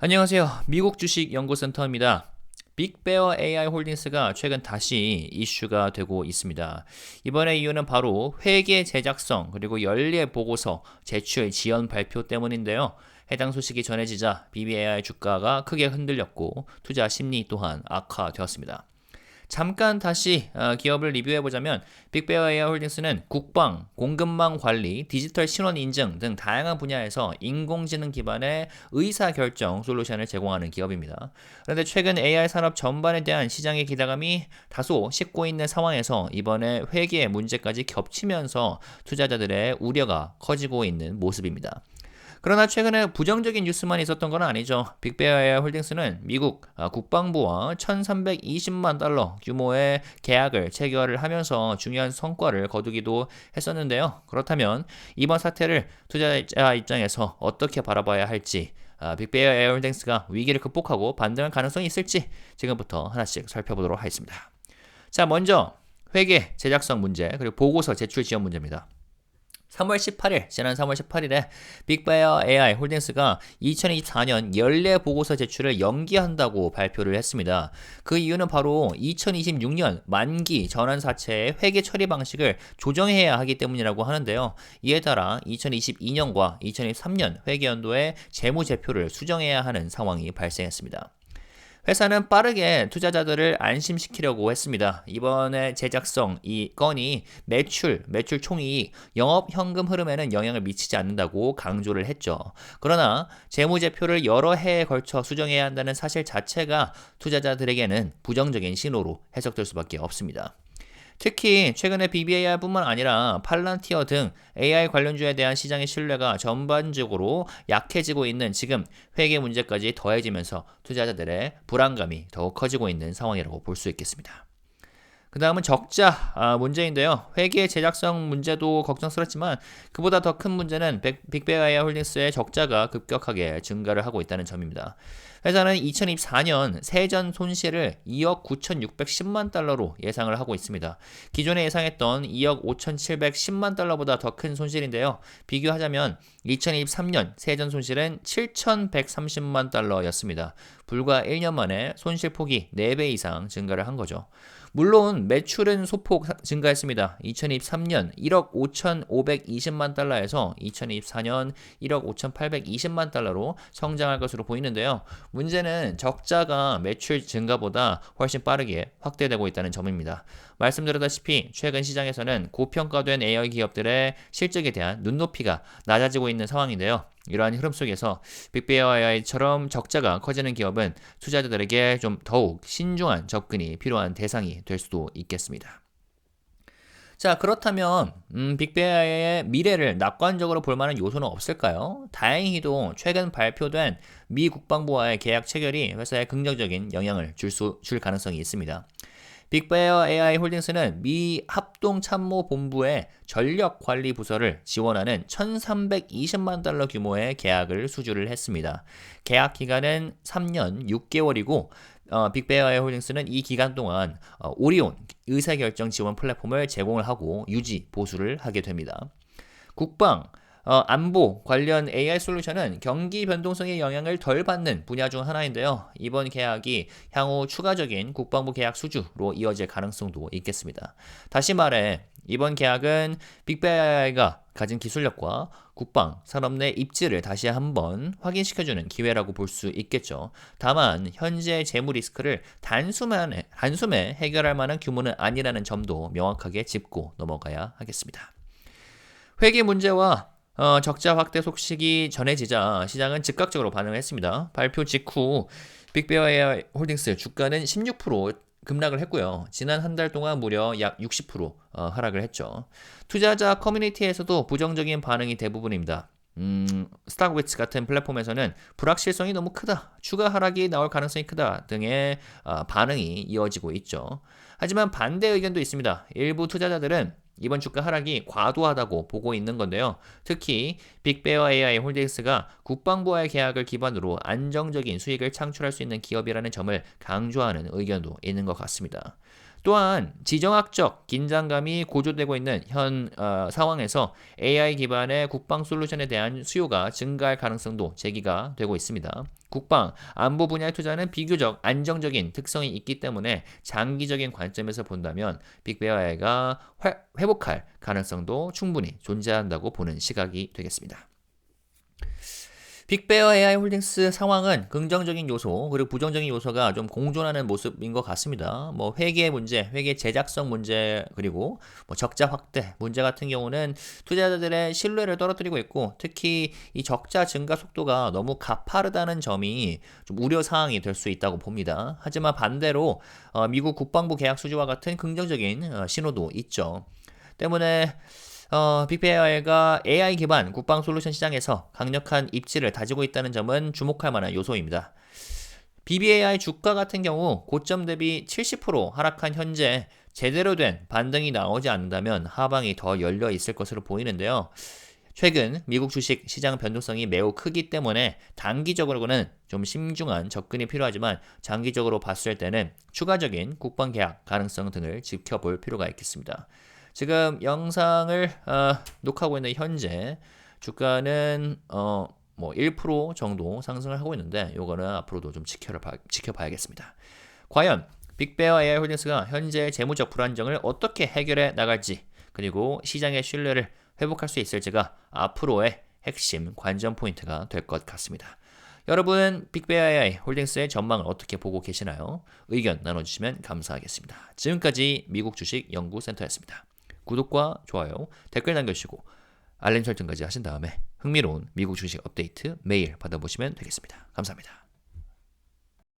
안녕하세요. 미국 주식 연구센터입니다. 빅베어 AI 홀딩스가 최근 다시 이슈가 되고 있습니다. 이번의 이유는 바로 회계 제작성 그리고 연례 보고서 제출 지연 발표 때문인데요. 해당 소식이 전해지자 BBAI 주가가 크게 흔들렸고 투자 심리 또한 악화되었습니다. 잠깐 다시 기업을 리뷰해보자면 빅베어 AI 홀딩스는 국방, 공급망 관리, 디지털 신원 인증 등 다양한 분야에서 인공지능 기반의 의사결정 솔루션을 제공하는 기업입니다. 그런데 최근 AI 산업 전반에 대한 시장의 기대감이 다소 식고 있는 상황에서 이번에 회계 문제까지 겹치면서 투자자들의 우려가 커지고 있는 모습입니다. 그러나 최근에 부정적인 뉴스만 있었던 건 아니죠. 빅베어 홀딩스는 미국 국방부와 1,320만 달러 규모의 계약을 체결을 하면서 중요한 성과를 거두기도 했었는데요. 그렇다면 이번 사태를 투자자 입장에서 어떻게 바라봐야 할지, 빅베어 홀딩스가 위기를 극복하고 반등할 가능성이 있을지 지금부터 하나씩 살펴보도록 하겠습니다. 자, 먼저 회계 제작성 문제 그리고 보고서 제출 지연 문제입니다. 3월 18일, 지난 3월 18일에 빅베어 AI 홀딩스가 2024년 연례 보고서 제출을 연기한다고 발표를 했습니다. 그 이유는 바로 2026년 만기 전환사채의 회계 처리 방식을 조정해야 하기 때문이라고 하는데요. 이에 따라 2022년과 2023년 회계연도에 재무제표를 수정해야 하는 상황이 발생했습니다. 회사는 빠르게 투자자들을 안심시키려고 했습니다. 이번에 제작성 이 건이 매출 총이익, 영업 현금 흐름에는 영향을 미치지 않는다고 강조를 했죠. 그러나 재무제표를 여러 해에 걸쳐 수정해야 한다는 사실 자체가 투자자들에게는 부정적인 신호로 해석될 수밖에 없습니다. 특히 최근에 BBAI뿐만 아니라 팔란티어 등 AI 관련주에 대한 시장의 신뢰가 전반적으로 약해지고 있는 지금 회계 문제까지 더해지면서 투자자들의 불안감이 더욱 커지고 있는 상황이라고 볼 수 있겠습니다. 그 다음은 적자 문제인데요. 회계 제작성 문제도 걱정스럽지만 그보다 더 큰 문제는 빅베어 AI 홀딩스의 적자가 급격하게 증가를 하고 있다는 점입니다. 회사는 2024년 세전 손실을 2억 9,610만 달러로 예상을 하고 있습니다. 기존에 예상했던 2억 5,710만 달러보다 더 큰 손실인데요. 비교하자면 2023년 세전 손실은 7,130만 달러였습니다. 불과 1년 만에 손실폭이 4배 이상 증가를 한 거죠. 물론 매출은 소폭 증가했습니다. 2023년 1억 5,520만 달러에서 2024년 1억 5,820만 달러로 성장할 것으로 보이는데요. 문제는 적자가 매출 증가보다 훨씬 빠르게 확대되고 있다는 점입니다. 말씀드렸다시피 최근 시장에서는 고평가된 AI 기업들의 실적에 대한 눈높이가 낮아지고 있는 상황인데요. 이러한 흐름 속에서 빅베어 AI처럼 적자가 커지는 기업은 투자자들에게 좀 더욱 신중한 접근이 필요한 대상이 될 수도 있겠습니다. 자, 그렇다면 빅베어의 미래를 낙관적으로 볼 만한 요소는 없을까요? 다행히도 최근 발표된 미 국방부와의 계약 체결이 회사에 긍정적인 영향을 줄 가능성이 있습니다. 빅베어 AI 홀딩스는 미 합동참모본부의 전력관리 부서를 지원하는 1,320만 달러 규모의 계약을 수주를 했습니다. 계약 기간은 3년 6개월이고 빅베어 AI 홀딩스는 이 기간 동안 오리온 의사결정 지원 플랫폼을 제공을 하고 유지, 보수를 하게 됩니다. 국방, 안보 관련 AI 솔루션은 경기 변동성의 영향을 덜 받는 분야 중 하나인데요. 이번 계약이 향후 추가적인 국방부 계약 수주로 이어질 가능성도 있겠습니다. 다시 말해 이번 계약은 빅베어가 가진 기술력과 국방, 산업 내 입지를 다시 한번 확인시켜주는 기회라고 볼 수 있겠죠. 다만 현재 재무 리스크를 단숨에 해결할 만한 규모는 아니라는 점도 명확하게 짚고 넘어가야 하겠습니다. 회계 문제와 적자 확대 소식이 전해지자 시장은 즉각적으로 반응을 했습니다. 발표 직후 빅베어 AI 홀딩스 주가는 16% 급락을 했고요. 지난 한 달 동안 무려 약 60% 하락을 했죠. 투자자 커뮤니티에서도 부정적인 반응이 대부분입니다. 스탁위츠 같은 플랫폼에서는 불확실성이 너무 크다, 추가 하락이 나올 가능성이 크다 등의 반응이 이어지고 있죠. 하지만 반대 의견도 있습니다. 일부 투자자들은 이번 주가 하락이 과도하다고 보고 있는 건데요. 특히 빅베어 AI 홀딩스가 국방부와의 계약을 기반으로 안정적인 수익을 창출할 수 있는 기업이라는 점을 강조하는 의견도 있는 것 같습니다. 또한 지정학적 긴장감이 고조되고 있는 현 상황에서 AI 기반의 국방 솔루션에 대한 수요가 증가할 가능성도 제기가 되고 있습니다. 국방, 안보 분야의 투자는 비교적 안정적인 특성이 있기 때문에 장기적인 관점에서 본다면 빅베어 AI가 회복할 가능성도 충분히 존재한다고 보는 시각이 되겠습니다. 빅베어 AI 홀딩스 상황은 긍정적인 요소 그리고 부정적인 요소가 좀 공존하는 모습인 것 같습니다. 뭐 회계 문제, 회계 제작성 문제 그리고 뭐 적자 확대 문제 같은 경우는 투자자들의 신뢰를 떨어뜨리고 있고 특히 이 적자 증가 속도가 너무 가파르다는 점이 좀 우려 사항이 될 수 있다고 봅니다. 하지만 반대로 미국 국방부 계약 수주와 같은 긍정적인 신호도 있죠. 때문에 빅베어가 AI 기반 국방 솔루션 시장에서 강력한 입지를 다지고 있다는 점은 주목할 만한 요소입니다. BBAI 주가 같은 경우 고점 대비 70% 하락한 현재 제대로 된 반등이 나오지 않는다면 하방이 더 열려 있을 것으로 보이는데요. 최근 미국 주식 시장 변동성이 매우 크기 때문에 단기적으로는 좀 심중한 접근이 필요하지만 장기적으로 봤을 때는 추가적인 국방 계약 가능성 등을 지켜볼 필요가 있겠습니다. 지금 영상을 녹화하고 있는 현재 주가는 뭐 1% 정도 상승을 하고 있는데 요거는 앞으로도 좀 지켜봐야겠습니다. 과연 빅베어 AI 홀딩스가 현재 재무적 불안정을 어떻게 해결해 나갈지 그리고 시장의 신뢰를 회복할 수 있을지가 앞으로의 핵심 관전 포인트가 될 것 같습니다. 여러분 빅베어 AI 홀딩스의 전망을 어떻게 보고 계시나요? 의견 나눠주시면 감사하겠습니다. 지금까지 미국 주식 연구센터였습니다. 구독과 좋아요, 댓글 남겨주시고 알림 설정까지 하신 다음에 흥미로운 미국 주식 업데이트 매일 받아보시면 되겠습니다. 감사합니다.